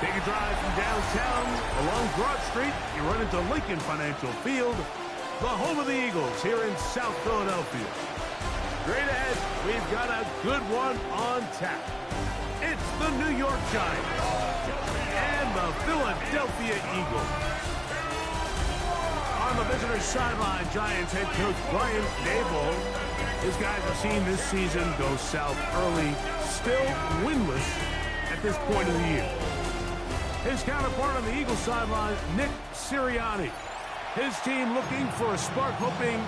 Take a drive from downtown along Broad Street. You run into Lincoln Financial Field, the home of the Eagles here in South Philadelphia. Straight ahead, we've got a good one on tap. It's the New York Giants and the Philadelphia Eagles. On the visitor's sideline, Giants head coach Brian Daboll. His guys have seen this season go south early, still winless at this point of the year. His counterpart on the Eagles sideline, Nick Sirianni. His team looking for a spark, hoping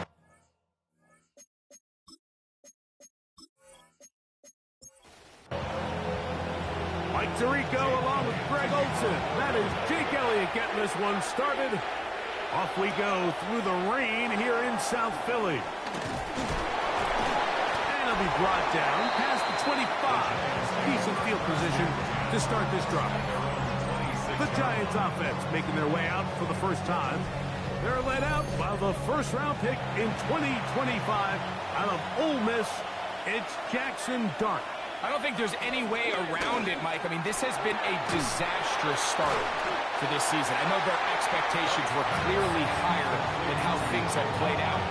Mike Tirico along with Greg Olsen. That is Jake Elliott getting this one started. Off we go through the rain here in South Philly. And he'll be brought down past the 25. Decent field position to start this drive. The Giants offense making their way out for the first time. They're led out by the first-round pick in 2025 out of Ole Miss. It's Jackson Dart. I don't think there's any way around it, Mike. I mean, this has been a disastrous start for this season. I know their expectations were clearly higher than how things have played out.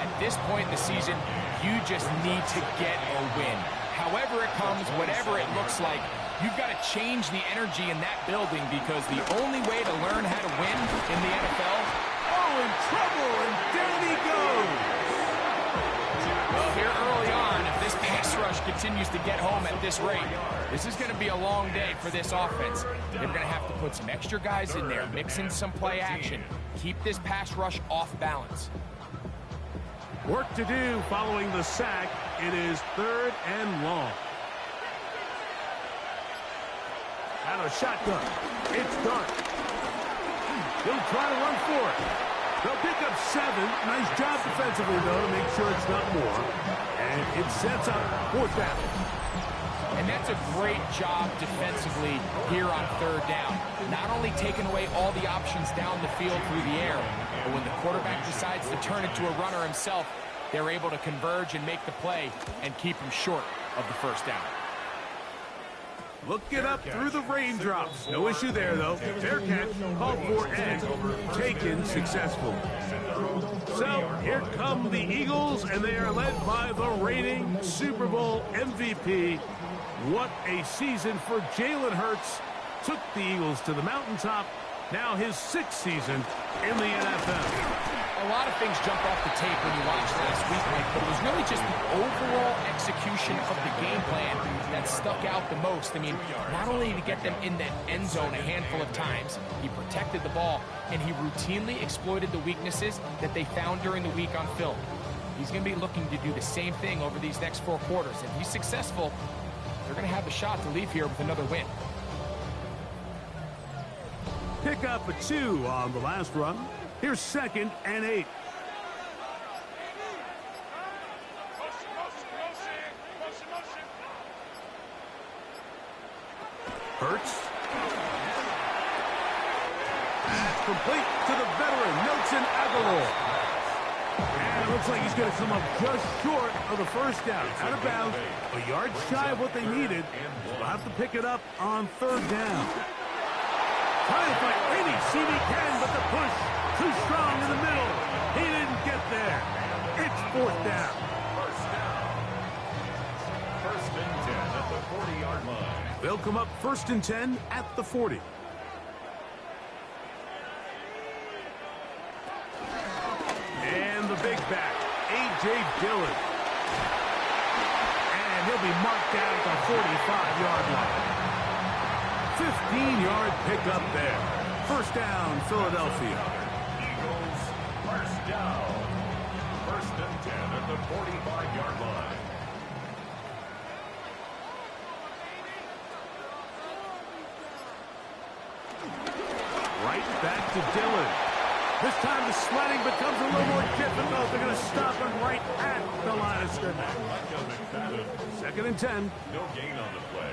At this point in the season, you just need to get a win. However it comes, whatever it looks like, you've got to change the energy in that building because the only way to learn how to win in the NFL... Oh, in trouble, and down he goes! Well, here early on, if this pass rush continues to get home at this rate, this is going to be a long day for this offense. They're going to have to put some extra guys in there, mix in some play action, keep this pass rush off balance. Work to do following the sack. It is 3rd and long. Out of shotgun. It's Dart. He'll try to run for it. They'll pick up 7. Nice job defensively, though, to make sure it's not more. And it sets up 4th down. And that's a great job defensively here on 3rd down. Not only taking away all the options down the field through the air, but when the quarterback decides to turn it to a runner himself, they're able to converge and make the play and keep him short of the 1st down. Look it up through the raindrops. No issue there, though. Fair catch, called for and taken successfully. So here come the Eagles, and they are led by the reigning Super Bowl MVP. What a season for Jalen Hurts. Took the Eagles to the mountaintop. Now his 6th season in the NFL. A lot of things jumped off the tape when you watched last week, Mike, but it was really just the overall execution of the game plan that stuck out the most. I mean, not only to get them in that end zone a handful of times, he protected the ball, and he routinely exploited the weaknesses that they found during the week on film. He's going to be looking to do the same thing over these next 4 quarters. If he's successful, they're going to have a shot to leave here with another win. Pick up a 2 on the last run. Here's 2nd and 8. Hurts. Pass complete to the veteran, Nelson Aguilar. And it looks like he's going to come up just short of the 1st down. Out of bounds, a yard shy of what they needed. They'll have to pick it up on 3rd down. Trying to find any seam he can, but the push too strong in the middle. He didn't get there. It's 4th down. 1st and 10 at the 40-yard line. They'll come up 1st and 10 at the 40. And the big back, A.J. Dillon. And he'll be marked down at the 45-yard line. 15-yard pickup there. 1st down, Philadelphia. Eagles, 1st down. 1st and 10 at the 45-yard line. Right back to Dillon. This time the sledding becomes a little more difficult. They're going to stop him right at the line of scrimmage. 2nd and 10. No gain on the play.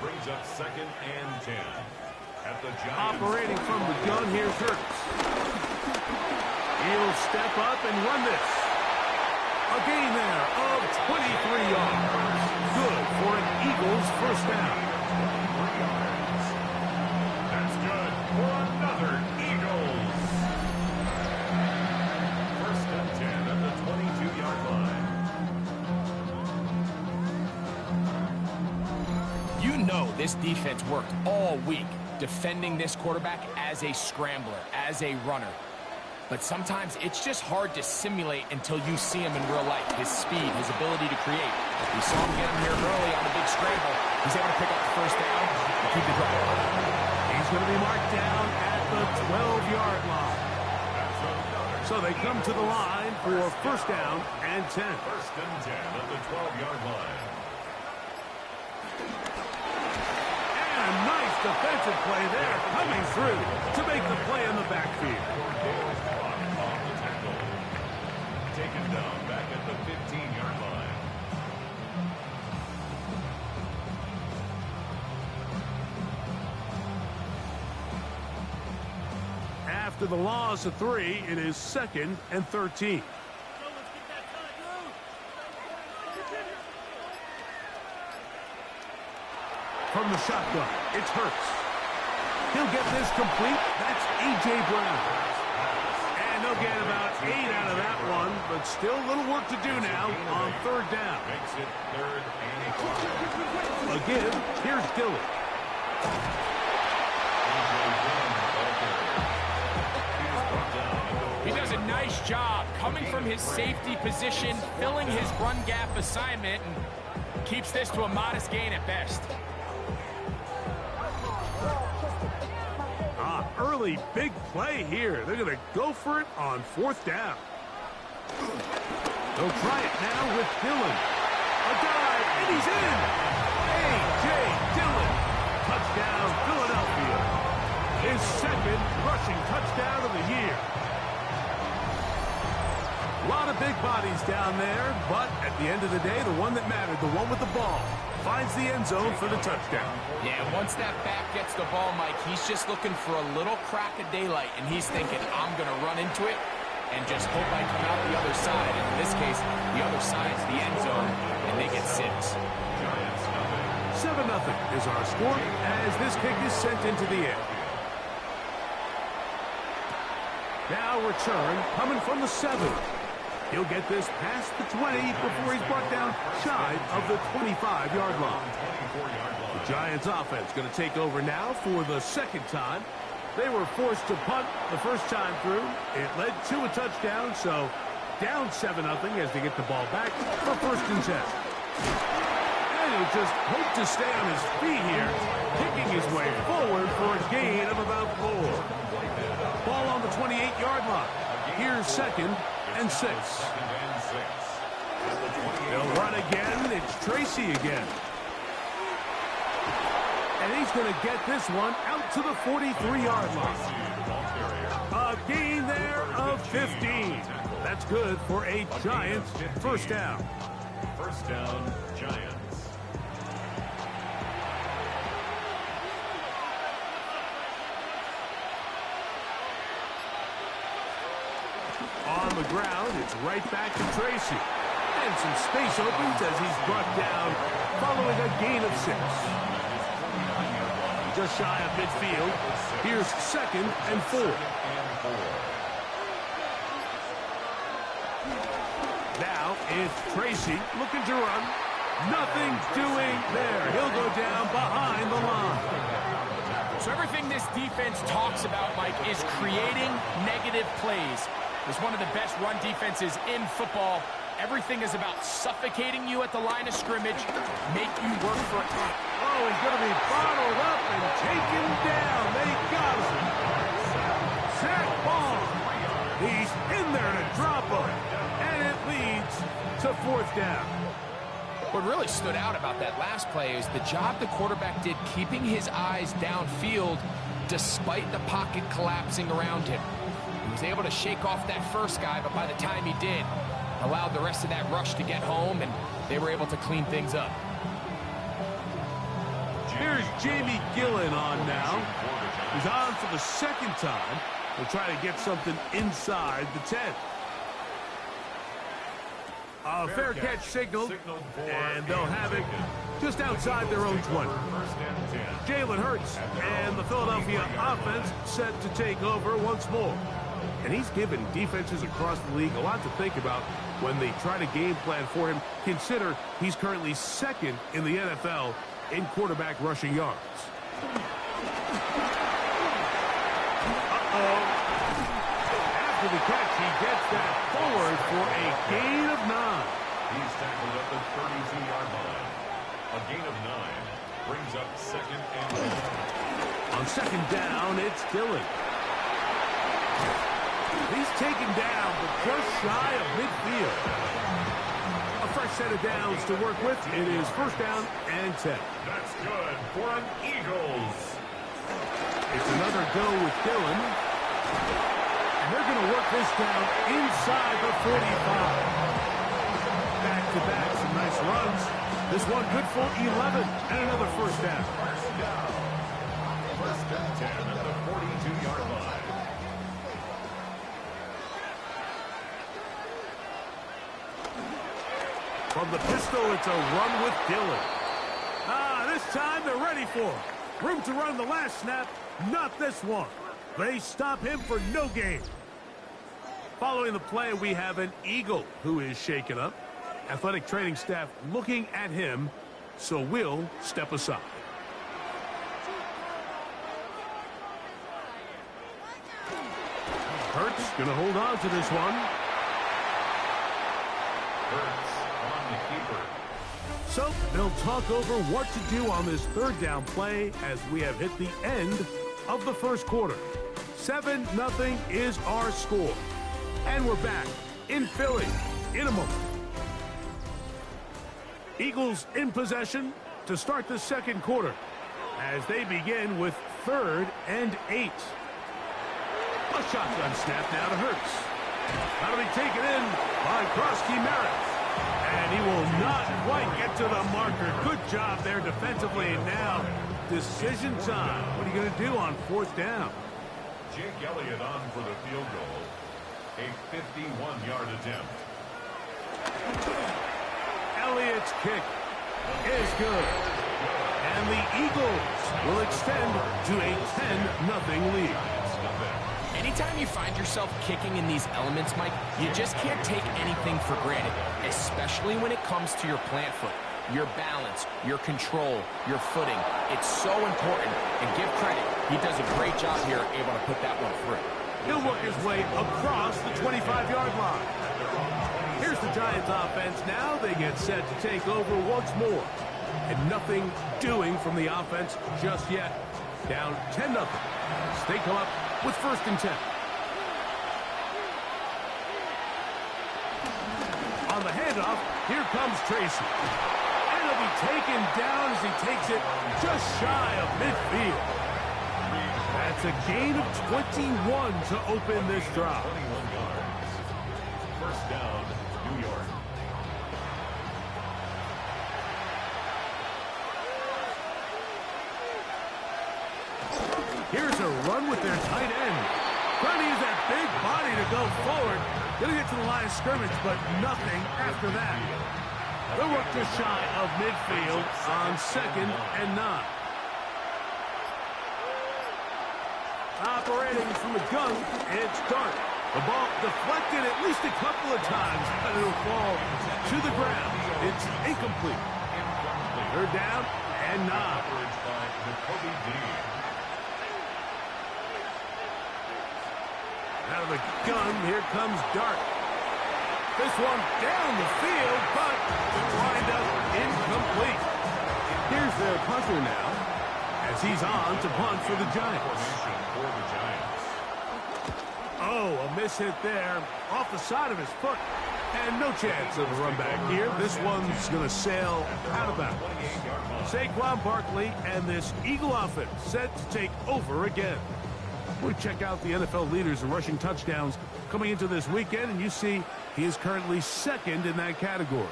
Brings up 2nd and 10. At the Giants. Operating from the gun, here's Hurts. He'll step up and run this. A gain there of 23 yards. Good for an Eagles 1st down. You know this defense worked all week defending this quarterback as a scrambler, as a runner. But sometimes it's just hard to simulate until you see him in real life. His speed, his ability to create. We saw him get him here early on a big scramble. He's able to pick up the first down and keep the drive. He's going to be marked down at the 12-yard line. So they come to the line for first down and 10. First and 10 at the 12-yard line. And a nice defensive play there coming through to make the play in the backfield. On the tackle. Taken down back at the 15-yard line. After the loss of 3, it is 2nd and 13. From the shotgun, it's Hurts. He'll get this complete. That's A.J. Brown. And they'll get about 8 out of that one, but still a little work to do now on 3rd down. Makes it 3rd and 5. Again, here's Dillon. He does a nice job coming from his safety position, filling his run gap assignment, and keeps this to a modest gain at best. Early big play here. They're going to go for it on 4th down. They'll try it now with Dillon. A dive, and he's in. A.J. Dillon. Touchdown, Philadelphia. His 2nd rushing touchdown of the year. A lot of big bodies down there, but at the end of the day, the one that mattered, the one with the ball, finds the end zone for the touchdown. Yeah, once that back gets the ball, Mike, he's just looking for a little crack of daylight, and he's thinking, I'm going to run into it and just hope I come out the other side. And in this case, the other side's the end zone, and they get 6. 7-0 is our score as this kick is sent into the air. Now return coming from the 7. He'll get this past the 20 before he's brought down shy of the 25-yard line. The Giants offense going to take over now for the 2nd time. They were forced to punt the first time through. It led to a touchdown, so down 7-0 as they get the ball back for 1st and 10. And he'll just hope to stay on his feet here, kicking his way forward for a gain of about 4. Ball on the 28-yard line. Here's 2nd and 6. They'll run again. It's Tracy again. And he's going to get this one out to the 43-yard line. A gain there of 15. That's good for a Giants first down. First down, Giants. On the ground, it's right back to Tracy. And some space opens as he's brought down following a gain of 6. Just shy of midfield. Here's 2nd and 4. Now it's Tracy looking to run. Nothing doing there. He'll go down behind the line. So everything this defense talks about, Mike, is creating negative plays. It's one of the best run defenses in football. Everything is about suffocating you at the line of scrimmage, make you work for it. Oh, he's going to be bottled up and taken down. They got him. Zach Ball. He's in there to drop him. And it leads to 4th down. What really stood out about that last play is the job the quarterback did keeping his eyes downfield despite the pocket collapsing around him. He was able to shake off that first guy, but by the time he did, allowed the rest of that rush to get home, and they were able to clean things up. Here's Jamie Gillen on now. He's on for the 2nd time. They'll try to get something inside the 10. A fair catch signaled, and they'll have it just outside their own 20. Jalen Hurts and the Philadelphia offense set to take over once more. And he's given defenses across the league a lot to think about when they try to game plan for him. Consider he's currently 2nd in the NFL in quarterback rushing yards. After the catch, he gets that forward for a gain of 9. He's tackled at the 32-yard line. A gain of 9 brings up second and 10. On second down, it's Dillon. He's taken down, but just shy of midfield. A fresh set of downs to work with. It is first down and 10. That's good for an Eagles. It's another go with Dillon. And they're going to work this down inside the 45. Back-to-back, some nice runs. This one good for 11 and another first down. First and 10 at the 42-yard line. From the pistol, it's a run with Dillon. This time they're ready for him. Room to run the last snap, not this one. They stop him for no gain. Following the play, we have an Eagle who is shaken up. Athletic training staff looking at him, so we'll step aside. Hurts going to hold on to this one. Hurts on the keeper. So they'll talk over what to do on this third down play as we have hit the end of the first quarter. 7-0 is our score. And we're back in Philly in a moment. Eagles in possession to start the second quarter as they begin with 3rd and 8. A shotgun snap now to Hurts. That'll be taken in by Krosky-Merritt. And he will not quite get to the marker. Good job there defensively. And now, decision time. What are you going to do on 4th down? Jake Elliott on for the field goal. A 51-yard attempt. Elliott's kick Is good. And the Eagles will extend to a 10-0 lead. Anytime you find yourself kicking in these elements, Mike, you just can't take anything for granted, especially when it comes to your plant foot, your balance, your control, your footing. It's so important, and give credit. He does a great job here able to put that one through. He'll work his way across the 25-yard line. Here's the Giants offense now. They get set to take over once more. And nothing doing from the offense just yet. Down 10-0. They come up with 1st and 10. On the handoff, here comes Tracy. And he'll be taken down as he takes it just shy of midfield. That's a gain of 21 to open this drive. 21 yards. First down, New York. Here's a run with their tight end. Trying to use that big body to go forward. Going to get to the line of scrimmage, but nothing after that. They'll work just shy of midfield on 2nd and 9. Operating from the gun, it's Dart. The ball deflected at least a couple of times, but it'll fall to the ground. It's incomplete. 3rd down and 9. Out of the gun, here comes Dart. This one down the field, but will wind up incomplete. Here's their punter now, as he's on to punt for the Giants. Oh, a miss hit there, off the side of his foot. And no chance of a run back here. This one's going to sail out of bounds. Saquon Barkley and this Eagle offense set to take over again. We check out the NFL leaders in rushing touchdowns coming into this weekend, and you see he is currently 2nd in that category.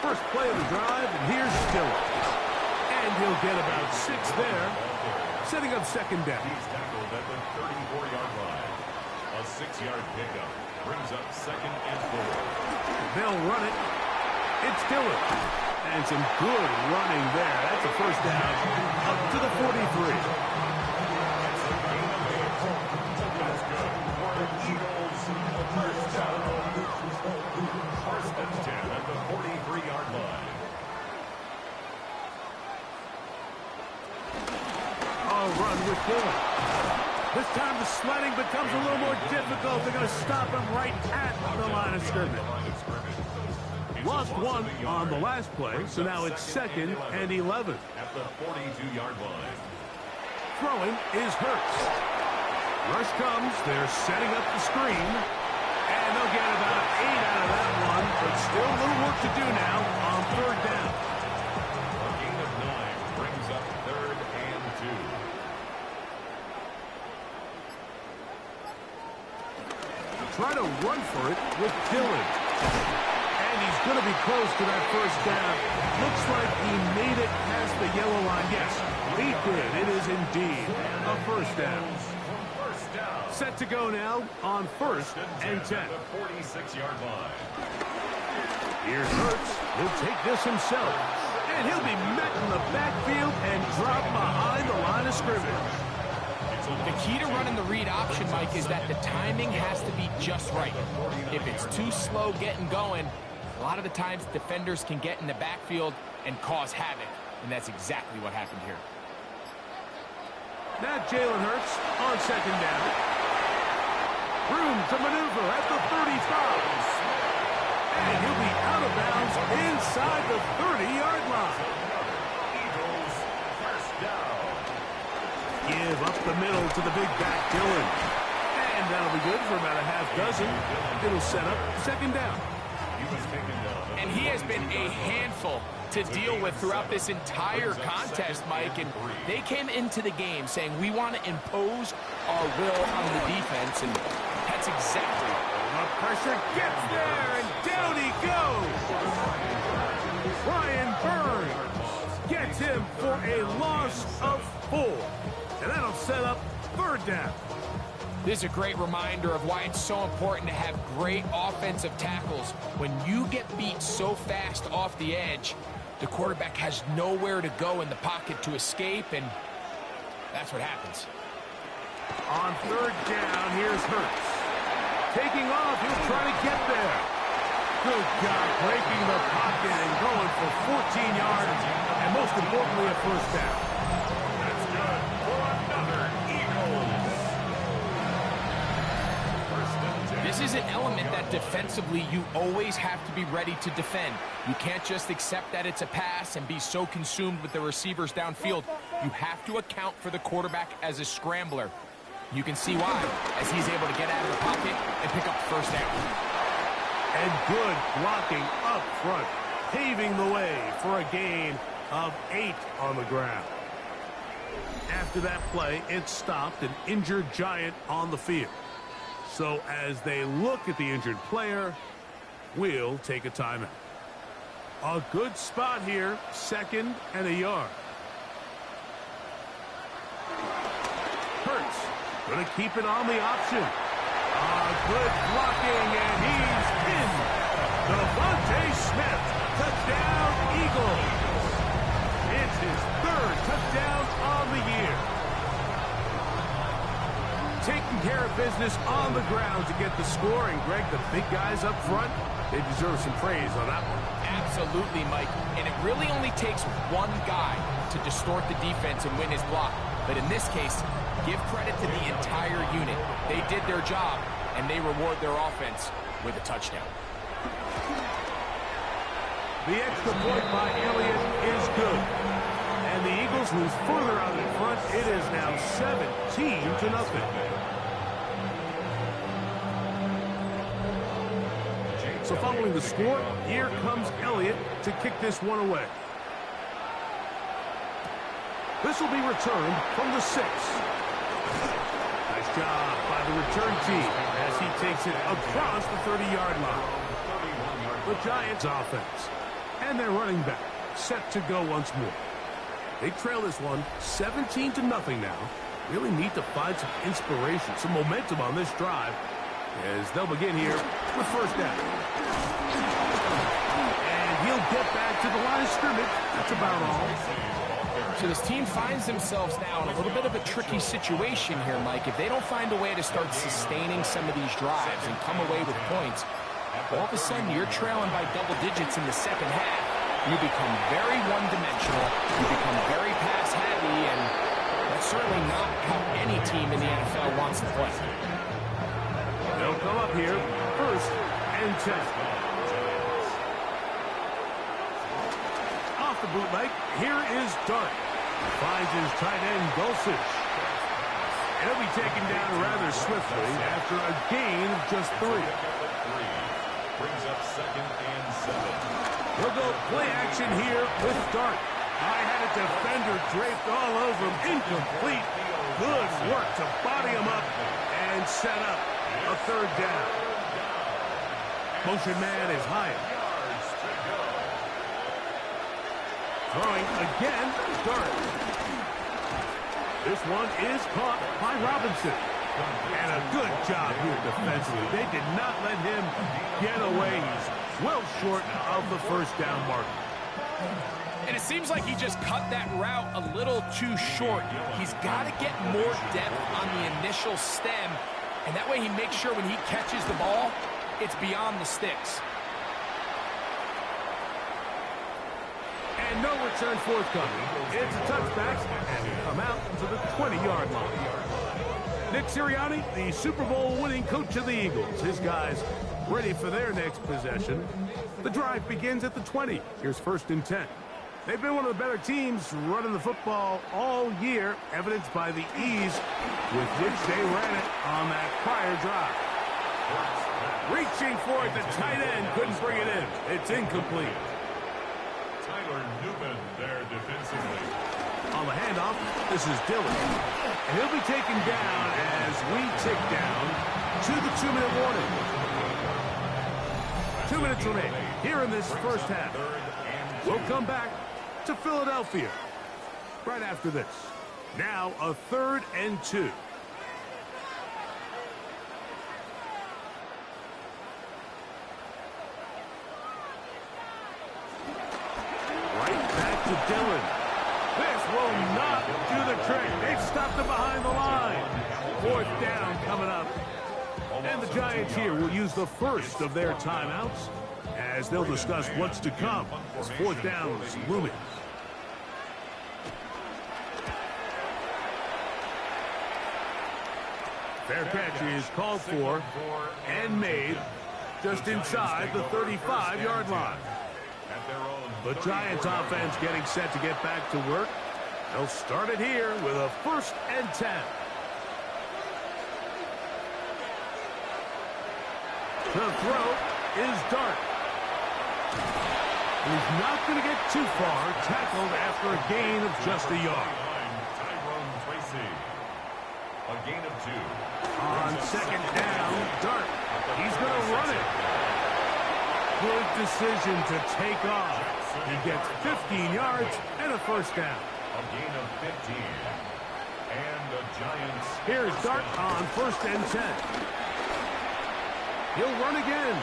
First play of the drive, and here's Dillon. And he'll get about 6 there, setting up 2nd down. He's tackled at the 34-yard line. A 6-yard pickup brings up 2nd and 4. They'll run it. It's Dillon. And some good running there. That's a first down up to the 43. That's good for the Eagles. First down. First and 10 at the 43-yard line. run with Dillon. This time the sledding becomes a little more difficult. They're going to stop him right at the line of scrimmage. Lost one on the last play, so now it's 2nd and 11. At the 42-yard line. Throwing is Hurts. Rush comes. They're setting up the screen. And they'll get about 8 out of that one, but still a little work to do now on 3rd down. A gain of 9 brings up 3rd and 2. Try to run for it with Dillon. And he's going to be close to that 1st down. Looks like he made it past the yellow line. Yes, he did. It is indeed a 1st down. Set to go now on 1st and 10. The 46-yard line. Here's Hurts. He'll take this himself. And he'll be met in the backfield and drop behind the line of scrimmage. The key to running the read option, Mike, is that the timing has to be just right. If it's too slow getting going, a lot of the times defenders can get in the backfield and cause havoc. And that's exactly what happened here. Now Jalen Hurts on 2nd down. Room to maneuver at the 35. And he'll be out of bounds inside the 30-yard line. Eagles, 1st down. Give up the middle to the big back, Dillon. And that'll be good for about a half dozen. It'll set up 2nd down. He was taken down. And he has been a handful to deal with throughout this entire contest, Mike. And they came into the game saying, we want to impose our will on the defense. And that's exactly. The pressure gets there, and down he goes. Brian Burns gets him for a loss of 4. And that'll set up 3rd down. This is a great reminder of why it's so important to have great offensive tackles. When you get beat so fast off the edge, the quarterback has nowhere to go in the pocket to escape, and that's what happens. On 3rd down, here's Hurts. Taking off, he'll try to get there. Good job breaking the pocket and going for 14 yards, and most importantly, a 1st down. That's good for another Eagles. 1st and 10. This is an element that defensively you always have to be ready to defend. You can't just accept that it's a pass and be so consumed with the receivers downfield. You have to account for the quarterback as a scrambler. You can see why, as he's able to get out of the pocket and pick up the 1st down. And good blocking up front, paving the way for a gain of 8 on the ground. After that play, it stopped an injured Giant on the field. So as they look at the injured player, we'll take a timeout. A good spot here, 2nd and a yard. Hurts going to keep it on the option. Good blocking, and he's in. Devontae Smith, touchdown Eagles. It's his 3rd touchdown on the year. Taking care of business on the ground to get the score, and Greg, the big guys up front, they deserve some praise on that one. Absolutely, Mike. And it really only takes one guy to distort the defense and win his block. But in this case, give credit to the entire unit. They did their job, and they reward their offense with a touchdown. The extra point by Elliott is good. And the Eagles lose further out in front. It is now 17-0. So following the score, here comes Elliott to kick this one away. This will be returned from the 6. Nice job by the return team as he takes it across the 30-yard line. The Giants offense. And their running back set to go once more. They trail this one 17-0 now. Really need to find some inspiration, some momentum on this drive as they'll begin here with 1st down. And he'll get back to the line of scrimmage. That's about all. So this team finds themselves now in a little bit of a tricky situation here, Mike. If they don't find a way to start sustaining some of these drives and come away with points, all of a sudden you're trailing by double digits in the 2nd half. You become very one-dimensional. You become very pass-heavy, and that's certainly not team in the NFL wants to play. They'll come up here, 1st and 10. Off the bootleg, here is Dart. Finds his tight end, Dulcich. He'll be taken down rather swiftly after a gain of just 3. Brings up 2nd and 7. We'll go play action here with Dart. I had a defender draped all over him. Incomplete. Good work to body him up and set up a 3rd down. Motion man is high. Throwing again, Dart. This one is caught by Robinson. And a good job here defensively. They did not let him get away. He's well short of the 1st down mark. And it seems like he just cut that route a little too short. He's got to get more depth on the initial stem. And that way he makes sure when he catches the ball, it's beyond the sticks. And no return forthcoming. It's a touchback and come out to the 20-yard line. Nick Sirianni, the Super Bowl winning coach of the Eagles. His guys ready for their next possession. The drive begins at the 20. Here's 1st and 10. They've been one of the better teams running the football all year, evidenced by the ease with which they ran it on that prior drive. Reaching for it, the tight end couldn't bring it in. It's incomplete. Tyler Newman there defensively. On the handoff, this is Dillon. And he'll be taken down as we tick down to the 2-minute warning. 2 minutes remaining here in this 1st half. We'll come back to Philadelphia right after this. Now a 3rd and 2. Right back to Dillon. This will not do the trick. They've stopped him behind the line. 4th down coming up. And the Giants here will use the first of their timeouts as they'll discuss what's to come. 4th down is looming. Fair catch is called for and made just inside the 35-yard line. The Giants offense getting set to get back to work. They'll start it here with a 1st and 10. The throw is Dart. He's not going to get too far. Tackled after a gain of just a yard. A gain of 2. On 2nd down, Dart. He's going to run it. Good decision to take off. He gets 15 yards and a 1st down. A gain of 15. And the Giants. Here's Dart on 1st and 10. He'll run again.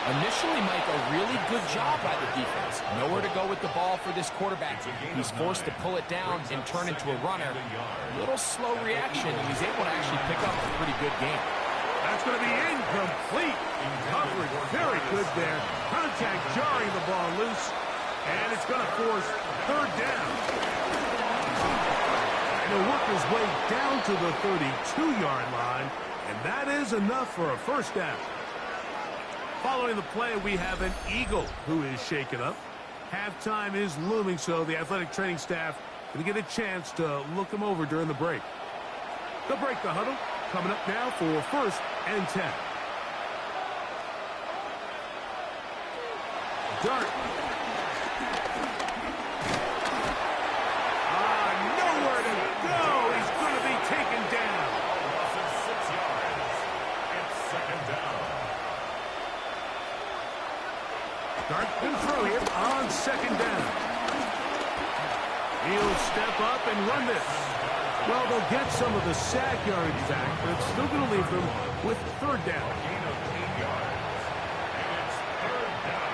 Initially, Mike, a really good job by the defense. Nowhere to go with the ball for this quarterback. He's forced to pull it down and turn into a runner. A little slow reaction, and he's able to actually pick up a pretty good game. That's going to be incomplete. Coverage very good there. Contact jarring the ball loose, and it's going to force 3rd down. And he'll work his way down to the 32-yard line, and that is enough for a 1st down. Following the play, we have an Eagle who is shaken up. Halftime is looming, so the athletic training staff going to get a chance to look him over during the break. They'll break the huddle. Coming up now for 1st and 10. Dart. Nowhere to go. He's going to be taken down. Loss of 6 yards. It's 2nd down. Dart can throw here on 2nd down. He'll step up and run this. Well, they'll get some of the sack yards back, but it's still going to leave them with 3rd down. Gain of 8 yards. And it's 3rd down.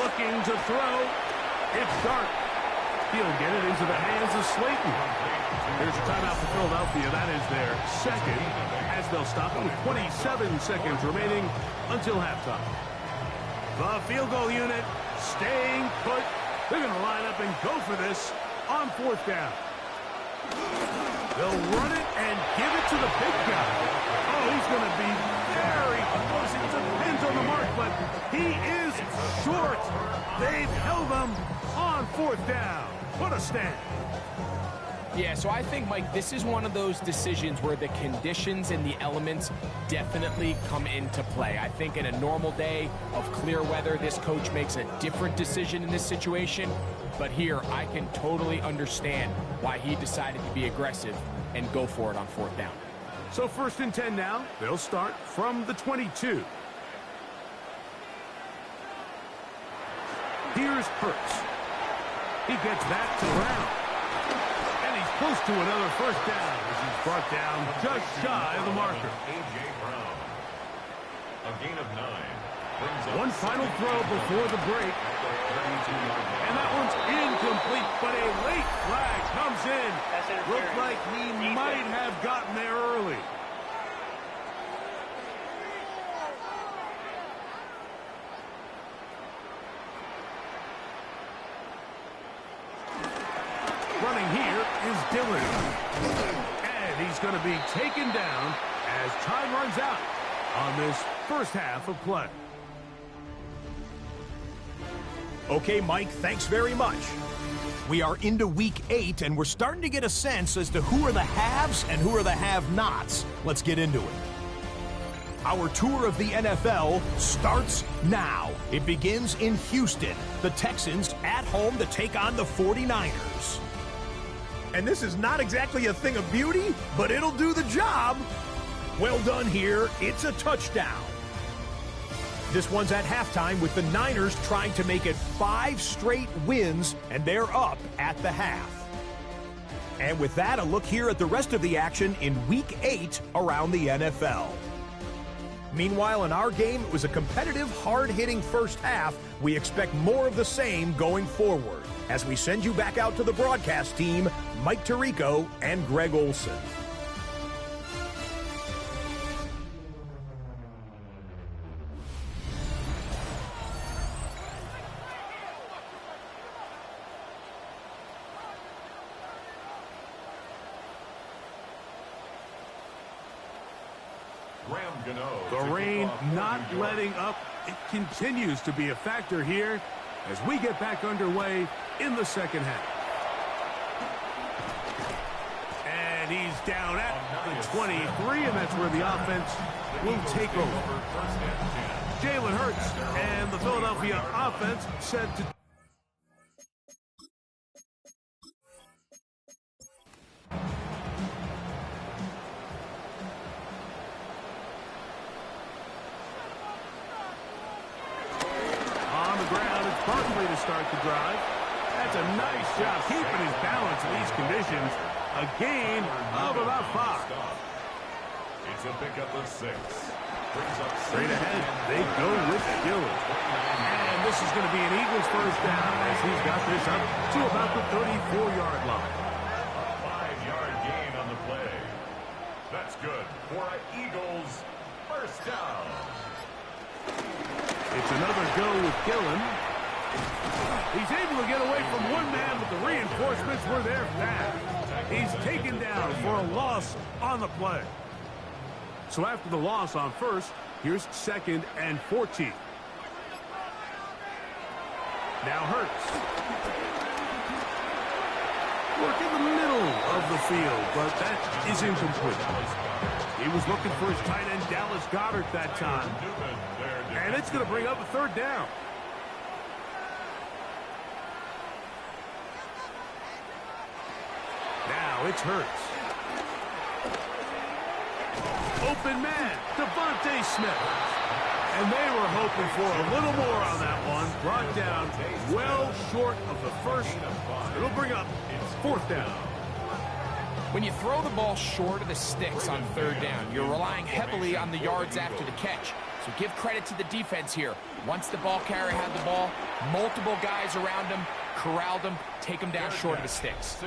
Looking to throw. It's Dart. He'll get it into the hands of Slayton. There's a timeout for Philadelphia. That is their 2nd, as they'll stop it with 27 seconds remaining until halftime. The field goal unit staying put. They're going to line up and go for this on 4th down. They'll run it and give it to the big guy. Oh, he's going to be very close. It depends on the mark, but he is short. They've held him on 4th down. What a stand. Yeah, so I think, Mike, this is one of those decisions where the conditions and the elements definitely come into play. I think in a normal day of clear weather, this coach makes a different decision in this situation. But here, I can totally understand why he decided to be aggressive and go for it on 4th down. So 1st and 10 now. They'll start from the 22. Here's Hurts. He gets that to Brown. And he's close to another 1st down as he's brought down just shy of the marker. A.J. Brown. A gain of 9. One final throw before the break. And that one's incomplete, but a late flag comes in. Looked like he might have gotten there early. Running here is Dillon. And he's going to be taken down as time runs out on this first half of play. Okay, Mike, thanks very much. We are into week 8, and we're starting to get a sense as to who are the haves and who are the have-nots. Let's get into it. Our tour of the NFL starts now. It begins in Houston. The Texans at home to take on the 49ers. And this is not exactly a thing of beauty, but it'll do the job. Well done here. It's a touchdown. This one's at halftime with the Niners trying to make it 5 straight wins, and they're up at the half. And with that, a look here at the rest of the action in Week 8 around the NFL. Meanwhile, in our game, it was a competitive, hard-hitting first half. We expect more of the same going forward. As we send you back out to the broadcast team, Mike Tirico and Greg Olson. The rain not letting up. It continues to be a factor here as we get back underway in the second half. And he's down at the 23, and that's where the offense will take over. Jalen Hurts and the Philadelphia offense set to start the drive. That's a nice job keeping his balance in these conditions. A gain of about 5. It's a pickup of 6. Straight ahead, they go with Dillon. And this is going to be an Eagles first down as he's got this up to about the 34-yard line. A 5-yard gain on the play. That's good for an Eagles first down. It's another go with Dillon. He's able to get away from one man, but the reinforcements were there fast. He's taken down for a loss on the play. So after the loss on first, here's 2nd and 14. Now Hurts. Work in the middle of the field, but that is incomplete. He was looking for his tight end, Dallas Goedert, that time. And it's going to bring up a 3rd down. Now it's Hurts. Open man, Devontae Smith. And they were hoping for a little more on that one. Brought down well short of the first. It'll bring up 4th down. When you throw the ball short of the sticks on 3rd down, you're relying heavily on the yards after the catch. So give credit to the defense here. Once the ball carrier had the ball, multiple guys around him, corralled him, take him down short of the sticks.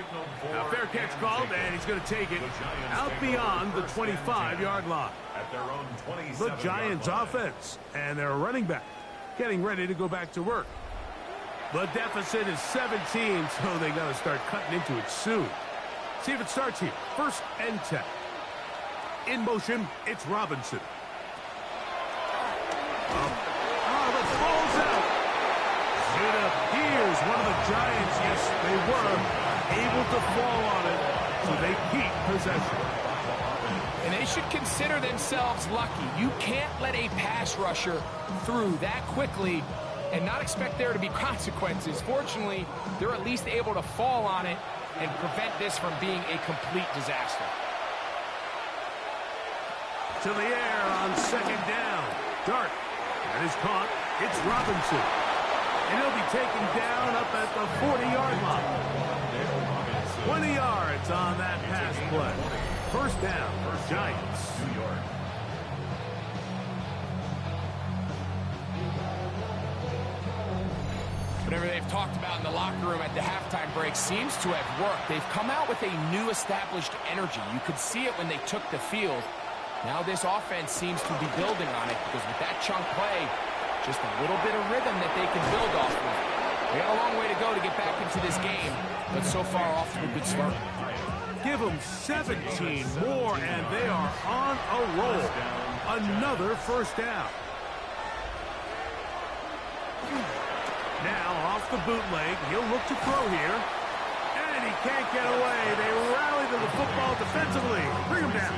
Now fair catch called, and he's going to take it out beyond the 25-yard line. At their own The Giants offense and their running back getting ready to go back to work. The deficit is 17, so they got to start cutting into it soon. See if it starts here. 1st and 10. In motion, it's Robinson. The ball's out. It appears one of the Giants, yes, they were able to fall on it, so they keep possession. And they should consider themselves lucky. You can't let a pass rusher through that quickly and not expect there to be consequences. Fortunately, they're at least able to fall on it and prevent this from being a complete disaster. To the air on 2nd down. Dart. That is caught. It's Robinson. And he'll be taken down up at the 40-yard line. 20 yards on that pass play. 1st down for Giants. New York. Whatever they've talked about in the locker room at the halftime break seems to have worked. They've come out with a new established energy. You could see it when they took the field. Now this offense seems to be building on it because with that chunk play, just a little bit of rhythm that they can build off of. They got a long way to go to get back into this game, but so far off to a good start. Give them 17 more, and they are on a roll. Another 1st down. Now off the bootleg, he'll look to throw here. And he can't get away. They rally to the football defensively. Bring him down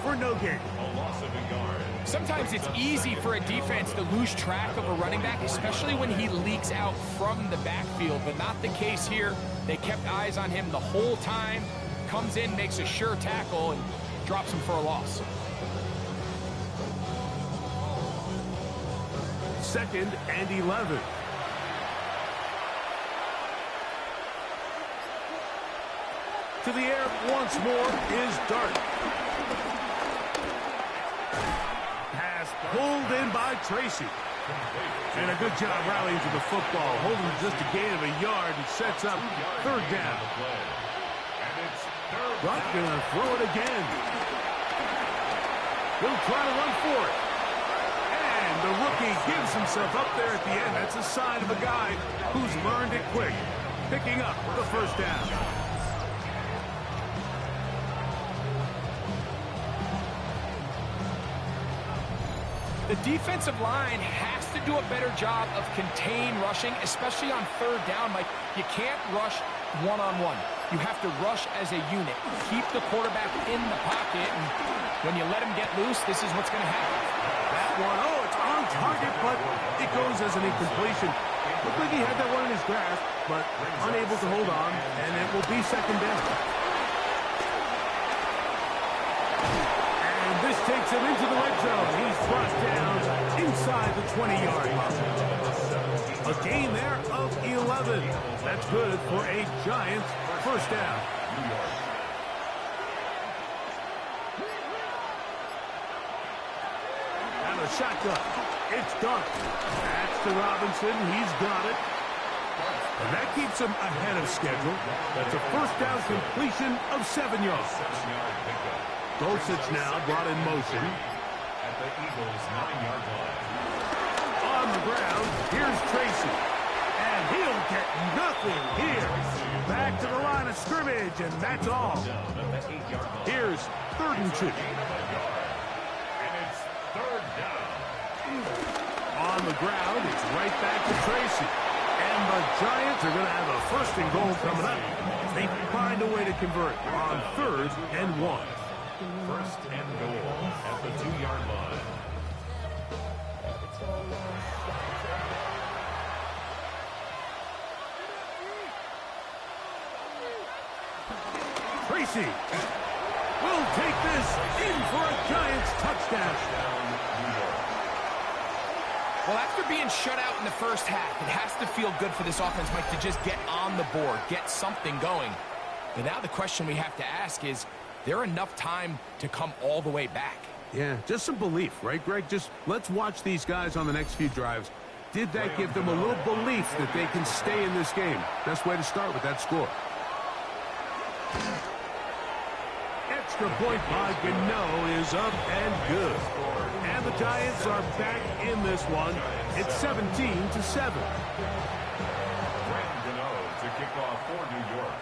for no gain. A loss of a yard. Sometimes it's easy for a defense to lose track of a running back, especially when he leaks out from the backfield, but not the case here. They kept eyes on him the whole time. Comes in, makes a sure tackle, and drops him for a loss. 2nd and 11. To the air once more is Dart. Pass pulled in by Tracy. And a good job rallying to the football, holding just a gain of a yard and sets up 3rd down. Dart gonna throw it again. He'll try to run for it. And the rookie gives himself up there at the end. That's a sign of a guy who's learned it quick. Picking up the 1st down. The defensive line has to do a better job of contain rushing, especially on 3rd down. Like, you can't rush one-on-one. You have to rush as a unit. Keep the quarterback in the pocket, and when you let him get loose, this is what's going to happen. That one, it's on target, but it goes as an incompletion. Looked like he had that one in his grasp, but unable to hold on, and it will be 2nd down. And this takes him into the red zone. He's brought down inside the 20-yard line. A gain there of 11. That's good for a Giants 1st down. And a shotgun. It's Dart. That's to Robinson. He's got it. And that keeps him ahead of schedule. That's a 1st down completion of 7 yards. Dulcich now brought in motion. At the Eagles' 9-yard line. On the ground, here's Tracy. And he'll get nothing here. Back to the line of scrimmage, and that's all. Here's 3rd and 2. And it's 3rd down. On the ground, it's right back to Tracy. And the Giants are going to have a 1st and goal coming up. They find a way to convert on 3rd and 1. 1st and goal at the 2-yard line. Tracy will take this in for a Giants touchdown. Well, after being shut out in the 1st half, it has to feel good for this offense, Mike, to just get on the board, get something going. But now the question we have to ask is there enough time to come all the way back? Yeah, just some belief, right, Greg? Just let's watch these guys on the next few drives. Did that give them a little belief that they can stay in this game? Best way to start with that score. Extra point by Gano is up and good. And the Giants are back in this one. It's 17-7. Gano to kick off for New York.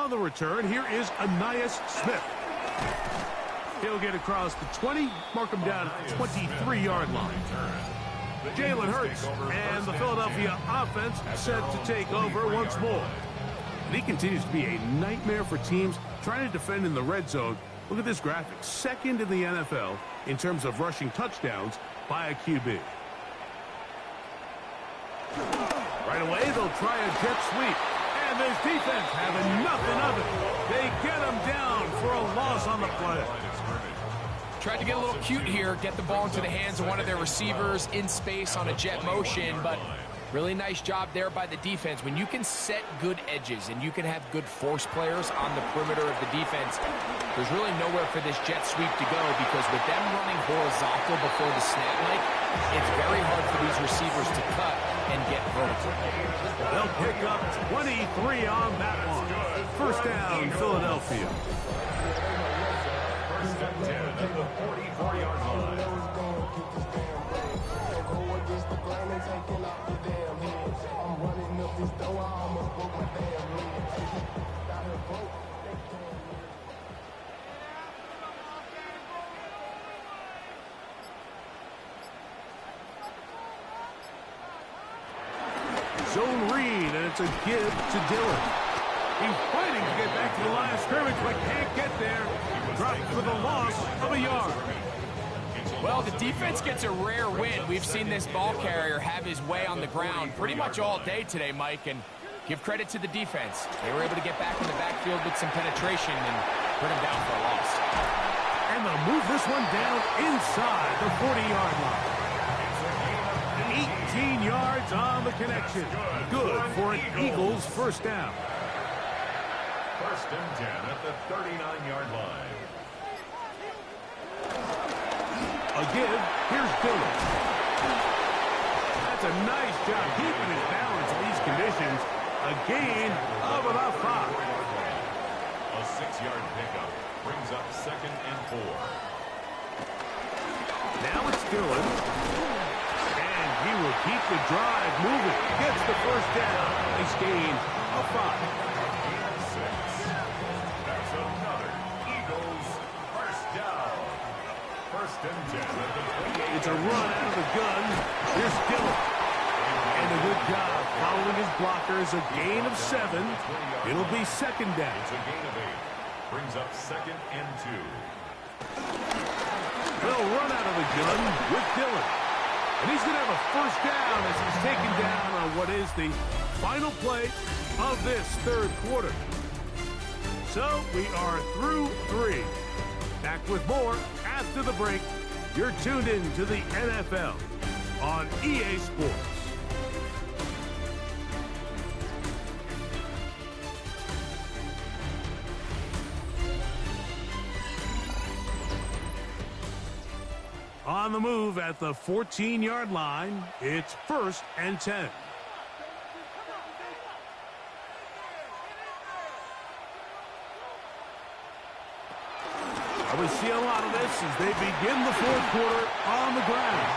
On the return, here is Anais Smith. He'll get across the 20, mark him down at the 23-yard line. Jalen Hurts and the Philadelphia offense set to take over once more. And he continues to be a nightmare for teams trying to defend in the red zone. Look at this graphic. Second in the NFL in terms of rushing touchdowns by a QB. Right away, they'll try a jet sweep. And this defense having nothing of it. They get him down for a loss on the play. Tried to get a little cute here, get the ball into the hands of one of their receivers in space on a jet motion, but really nice job there by the defense. When you can set good edges and you can have good force players on the perimeter of the defense, there's really nowhere for this jet sweep to go, because with them running horizontal before the snap, Mike, it's very hard for these receivers to cut and get vertical. They'll pick up 23 on that one. First down, Philadelphia. First and 10 at the 44-yard line. Zone read, and it's a give to Dillon. He's fighting to get back to the line of scrimmage, but can't get there. Dropped for the loss of a yard. Well, the defense gets a rare win. We've seen this ball carrier have his way on the ground pretty much all day today, Mike, and give credit to the defense. They were able to get back in the backfield with some penetration and put him down for a loss. And they'll move this one down inside the 40-yard line. 18 yards on the connection. Good for an Eagles first down. First and 10 at the 39-yard line. A give. Here's Dillon. That's a nice job keeping his balance in these conditions. A gain of about 5. A 6-yard pickup brings up second and 4. Now it's Dillon. And he will keep the drive moving. Gets the first down. Nice gain of 5. That's another Eagles first down. First and 10 at the 28. It's a run out of the gun. Here's Dillon. And a good job following his blockers. A gain of 7. It'll be second down. It's a gain of 8. Brings up second and 2. They'll run out of the gun with Dillon. And he's going to have a first down as he's taken down on what is the final play of this third quarter. So we are through 3. Back with more after the break. You're tuned in to the NFL on EA Sports. On the move at the 14-yard line, it's first and 10. We see a lot of this as they begin the fourth quarter on the ground.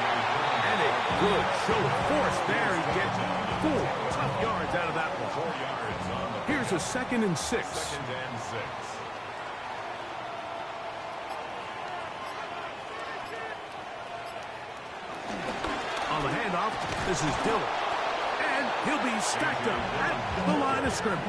And a good show of force there. He gets 4 tough yards out of that one. 4 yards on the Here's a second and 6. second and 6. On the handoff, this is Dillon. And he'll be stacked up at the line of scrimmage.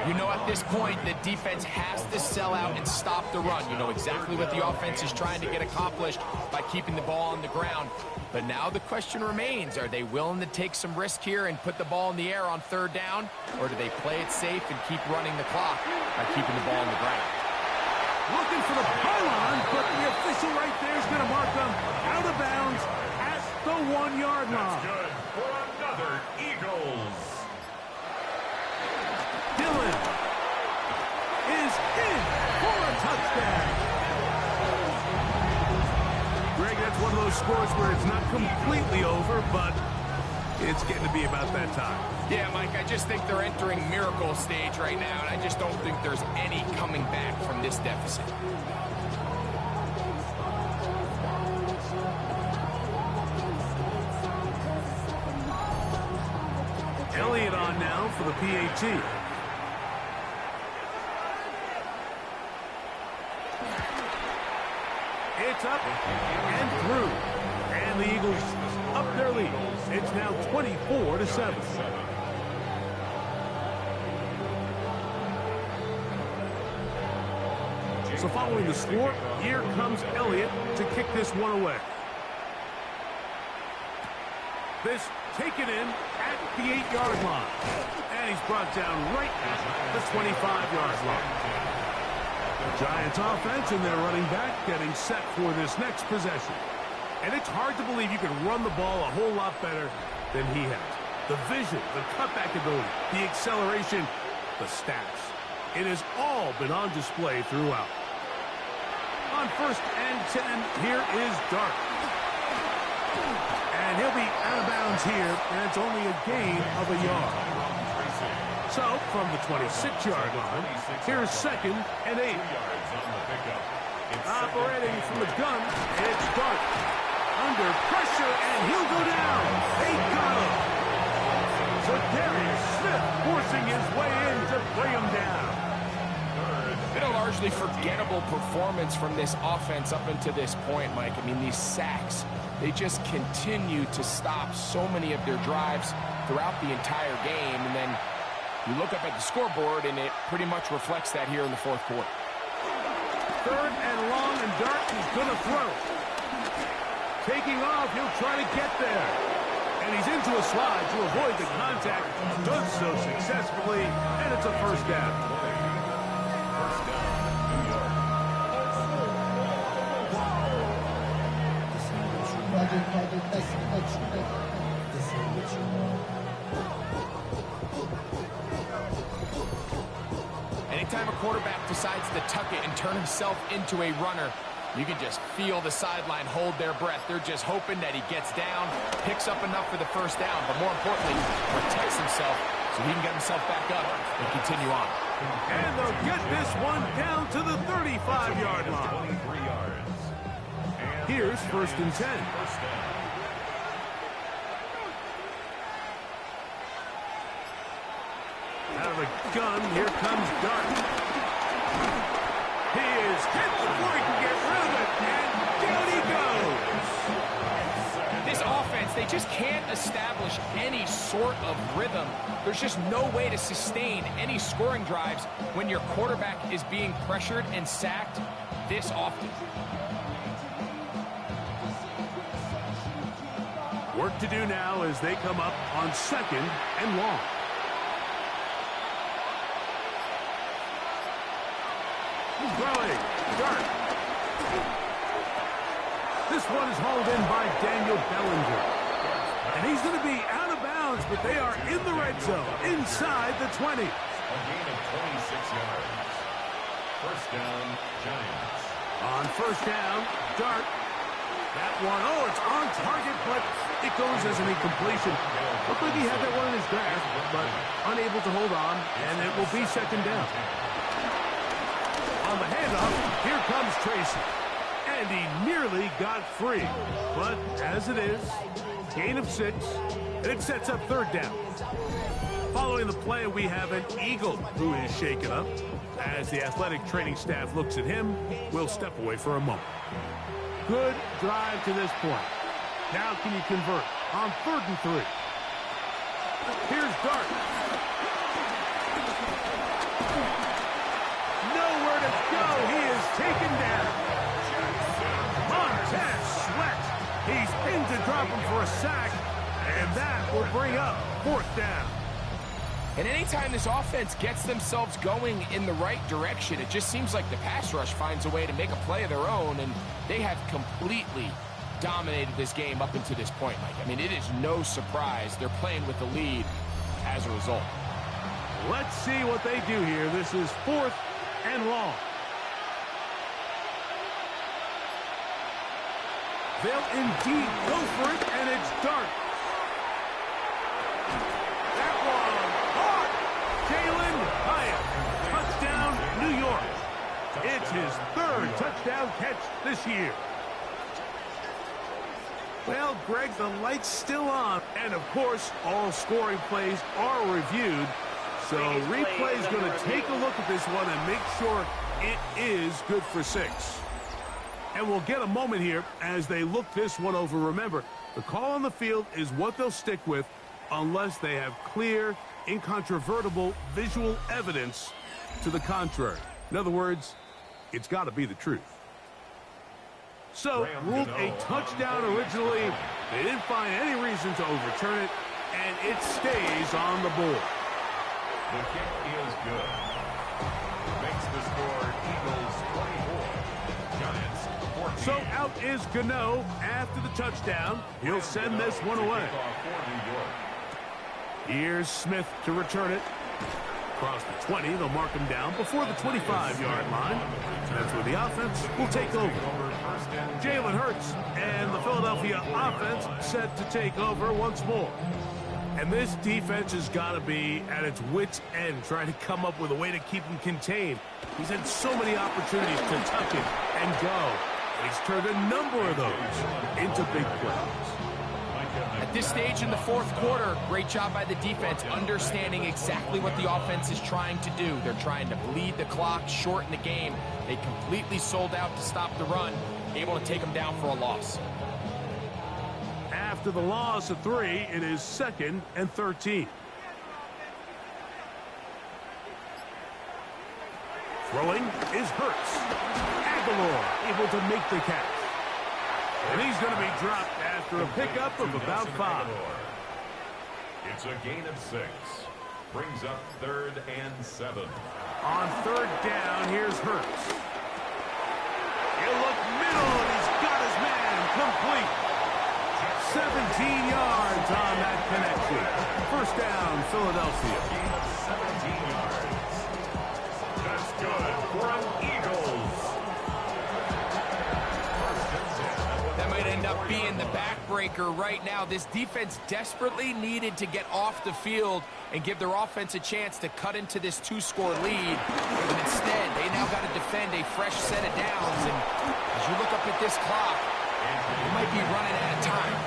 You know, at this point, the defense has to sell out and stop the run. You know exactly what the offense is trying to get accomplished by keeping the ball on the ground. But now the question remains, are they willing to take some risk here and put the ball in the air on third down? Or do they play it safe and keep running the clock by keeping the ball on the ground? Looking for the pylon, but the official right there is going to mark them out of bounds at the 1-yard line. Good for another Eagles. Dillon is in for a touchdown. Greg, that's one of those scores where it's not completely over, but it's getting to be about that time. Yeah, Mike, I just think they're entering miracle stage right now, and I just don't think there's any coming back from this deficit. Elliott on now for the PAT. It's up and through. And the Eagles up their lead. It's now 24-7. So following the score, here comes Elliott to kick this one away. This taken in at the 8-yard line. And he's brought down right at the 25-yard line. The Giants offense and their running back getting set for this next possession. And it's hard to believe you can run the ball a whole lot better than he has. The vision, the cutback ability, the acceleration, the stats. It has all been on display throughout. On 1st and 10, here is Dart. And he'll be out of bounds here, and it's only a gain of a yard. So, from the 26-yard line, here's 2nd and 8. Operating from the gun, it's Dart. Under pressure, and he'll go down. They got him. So Darius Smith forcing his way in to bring him down. Been a largely forgettable performance from this offense up until this point, Mike. I mean, these sacks, they just continue to stop so many of their drives throughout the entire game. And then you look up at the scoreboard, and it pretty much reflects that here in the 4th quarter. 3rd and long, and Dart is going to throw. Taking off, he'll try to get there. And he's into a slide to avoid the contact. Does so successfully, and it's a 1st down. Anytime a quarterback decides to tuck it and turn himself into a runner, you can just feel the sideline hold their breath. They're just hoping that he gets down, picks up enough for the 1st down, but more importantly, protects himself so he can get himself back up and continue on. And they'll get this one down to the 35-yard line. Here's 1st and 10. Out of the gun, here comes Dart. He is hit before he can get rid of it, and down he goes. This offense, they just can't establish any sort of rhythm. There's just no way to sustain any scoring drives when your quarterback is being pressured and sacked this often. Work to do now as they come up on 2nd and long. Throwing, Dart. This one is hauled in by Daniel Bellinger. And he's going to be out of bounds, but they are in the red zone, inside the 20. A gain of 26 yards. 1st down, Giants. On 1st down, Dart. That one, oh, it's on target, but it goes as an incompletion. Looked like he had that one in his grasp, but unable to hold on, and it will be 2nd down. On the handoff, here comes Tracy. And he nearly got free. But as it is, gain of 6, and it sets up 3rd down. Following the play, we have an Eagle who is shaken up. As the athletic training staff looks at him, we'll step away for a moment. Good drive to this point. Now can you convert on 3rd and 3? Here's Dart. Nowhere to go. He is taken down. Montez Sweat. He's in to drop him for a sack, and that will bring up 4th down. And anytime this offense gets themselves going in the right direction, it just seems like the pass rush finds a way to make a play of their own, and they have completely dominated this game up until this point, Mike. I mean, it is no surprise they're playing with the lead as a result. Let's see what they do here. This is 4th and long. They'll indeed go for it, and it's Dart. That one caught. Jalen Hyatt. Touchdown, New York. It's his 3rd touchdown catch this year. Well, Greg, the light's still on. And, of course, all scoring plays are reviewed. So replay is going to take a look at this one and make sure it is good for 6. And we'll get a moment here as they look this one over. Remember, the call on the field is what they'll stick with unless they have clear, incontrovertible visual evidence to the contrary. In other words, it's got to be the truth. So, ruled a touchdown originally. They didn't find any reason to overturn it, and it stays on the board. The kick is good. Makes the score Eagles 24, Giants 14. So out is Gano after the touchdown. He'll send this one away. Here's Smith to return it. Across the 20, they'll mark him down before the 25-yard line. That's where the offense will take over. Jalen Hurts and the Philadelphia offense set to take over once more. And this defense has got to be at its wits' end, trying to come up with a way to keep him contained. He's had so many opportunities to tuck it and go. And he's turned a number of those into big plays. At this stage in the fourth quarter, great job by the defense, understanding exactly what the offense is trying to do. They're trying to bleed the clock, shorten the game. They completely sold out to stop the run, able to take them down for a loss. After the loss of 3, it is 2nd and 13. Throwing is Hurts. Aguilar able to make the catch. And he's going to be dropped after a pickup of about 5. It's a gain of 6. Brings up 3rd and 7. On 3rd down, here's Hurts. He'll look middle, and he's got his man complete. 17 yards on that connection. 1st down, Philadelphia. Gain of 17 yards. That's good for an Eagles. That might end up being the backbreaker right now. This defense desperately needed to get off the field and give their offense a chance to cut into this 2-score lead. But instead, they now got to defend a fresh set of downs. And as you look up at this clock, you might be running out of time.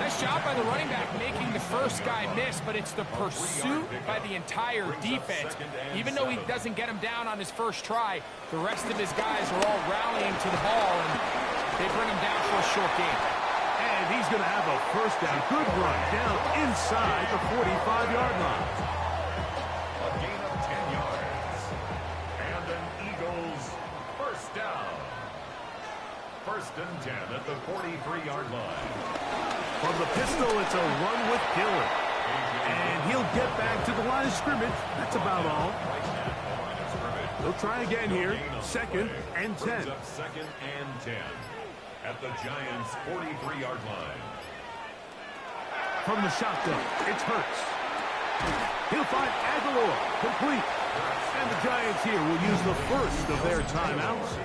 Nice job by the running back making the first guy miss, but it's the pursuit by the entire defense. Even though he doesn't get him down on his first try, the rest of his guys are all rallying to the ball, and they bring him down for a short gain. And he's going to have a 1st down. Good run down inside the 45-yard line. A gain of 10 yards. And an Eagles 1st down. 1st and 10 at the 43-yard line. From the pistol, it's a run with Gillen. And he'll get back to the line of scrimmage. That's about all. They'll try again here. 2nd and 10. Brings up 2nd and 10 at the Giants' 43-yard line. From the shotgun, it's Hurts. He'll find Aguilar, complete. And the Giants here will use the first of their timeouts.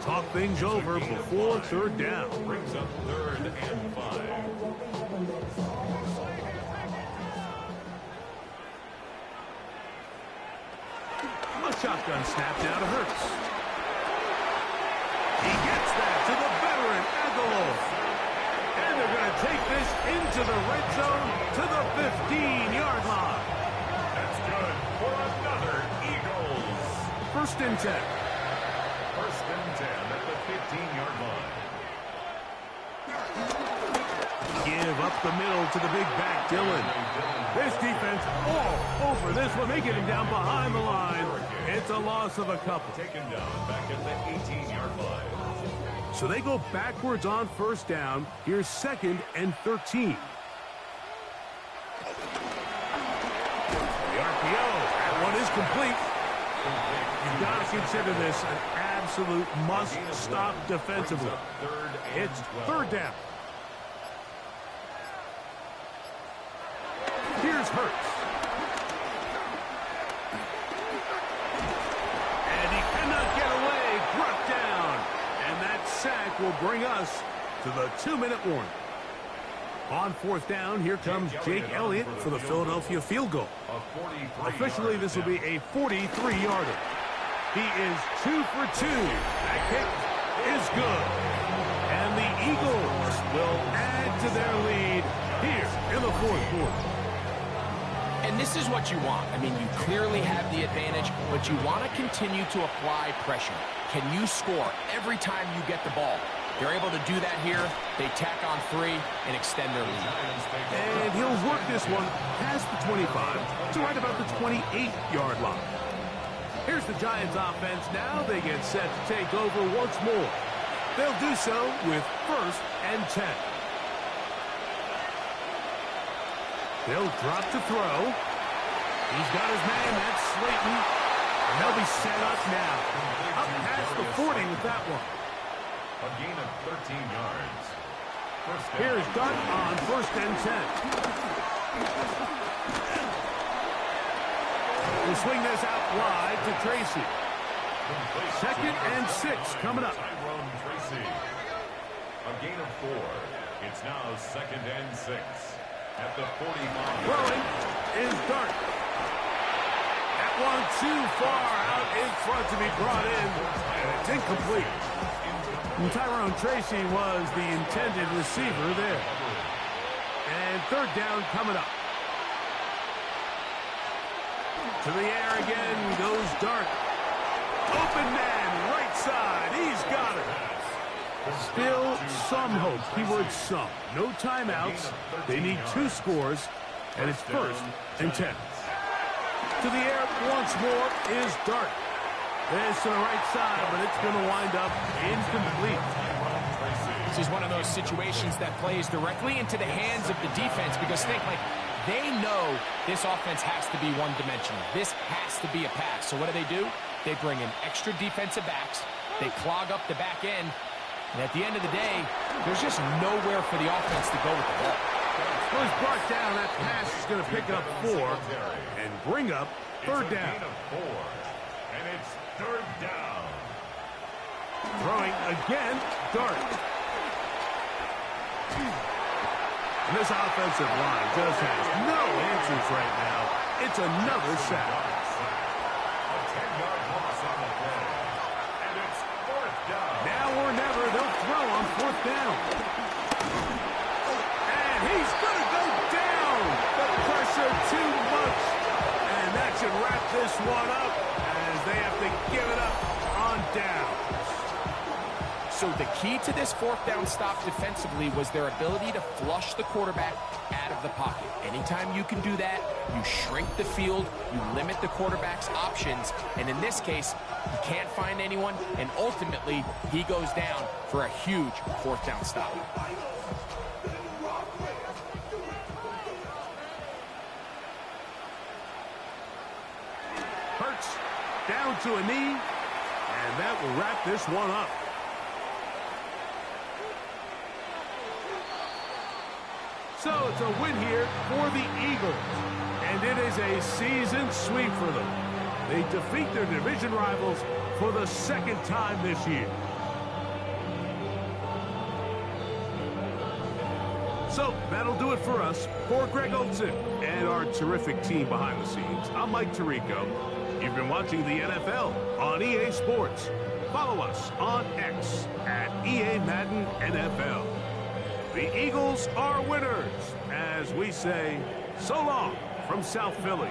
Talk things over before 3rd down. Brings up 3rd and 5. A shotgun snap down to Hurts. He gets that to the veteran Aguilar. And they're going to take this into the red zone to the 15-yard line. That's good for another Eagles. 1st and 10. 1st and 10 at the 15-yard line. Give up the middle to the big back, Dillon. This defense all over this one. They get him down behind the line. It's a loss of a couple. Taken down back at the 18-yard line. So they go backwards on 1st down. Here's 2nd and 13. The RPO. That one is complete. You've got to consider this an absolute must-stop defensively. It's 3rd down. Here's Hurts. And he cannot get away. Brought down. And that sack will bring us to the 2-minute warning. On 4th down, here comes Jake Elliott for the Philadelphia field goal. Officially, this will be a 43-yarder. He is 2 for 2. That kick is good. And the Eagles will add to their lead here in the 4th quarter. And this is what you want. I mean, you clearly have the advantage, but you want to continue to apply pressure. Can you score every time you get the ball? They're able to do that here. They tack on 3 and extend their lead. And he'll work this one past the 25 to right about the 28-yard line. Here's the Giants offense now. They get set to take over once more. They'll do so with 1st and 10. They'll drop to throw. He's got his man. That's Slayton. And they'll be set up now. Up past the 40 with that one. A gain of 13 yards. Here's Dart on 1st and 10. We'll swing this out wide to Tracy. 2nd and 6 coming up. Tracy. A gain of 4. It's now 2nd and 6 at the 45. Throwing is Dart. That one too far out in front to be brought in, and it's incomplete. And Tyrone Tracy was the intended receiver there. And 3rd down coming up. To the air again goes Dart. Open man, right side. He's got it. Still some hope. Keyword some. No timeouts. They need 2 scores, and it's 1st and 10. To the air once more is Dart. This to the right side, but it's going to wind up incomplete. This is one of those situations that plays directly into the hands of the defense because they know this offense has to be one-dimensional. This has to be a pass. So what do? They bring in extra defensive backs. They clog up the back end. And at the end of the day, there's just nowhere for the offense to go with the ball. Well, he's brought down. That pass is going to pick up 4 and bring up 3rd down. And it's 3rd down. Throwing again, Dart. And this offensive line just has no answers right now. It's another sack. A 10-yard loss on the play. And it's 4th down. Now or never, they'll throw on 4th down. And he's going to go down. The pressure too much. And that should wrap this one up as they have to give it up on downs. So the key to this 4th down stop defensively was their ability to flush the quarterback out of the pocket. Anytime you can do that, you shrink the field, you limit the quarterback's options, and in this case, he can't find anyone, and ultimately, he goes down for a huge 4th down stop. Hurts down to a knee, and that will wrap this one up. So it's a win here for the Eagles, and it is a season sweep for them. They defeat their division rivals for the 2nd time this year. So that'll do it for us. For Greg Olson and our terrific team behind the scenes, I'm Mike Tirico. You've been watching the NFL on EA Sports. Follow us on X at EA Madden NFL. The Eagles are winners, as we say, so long from South Philly.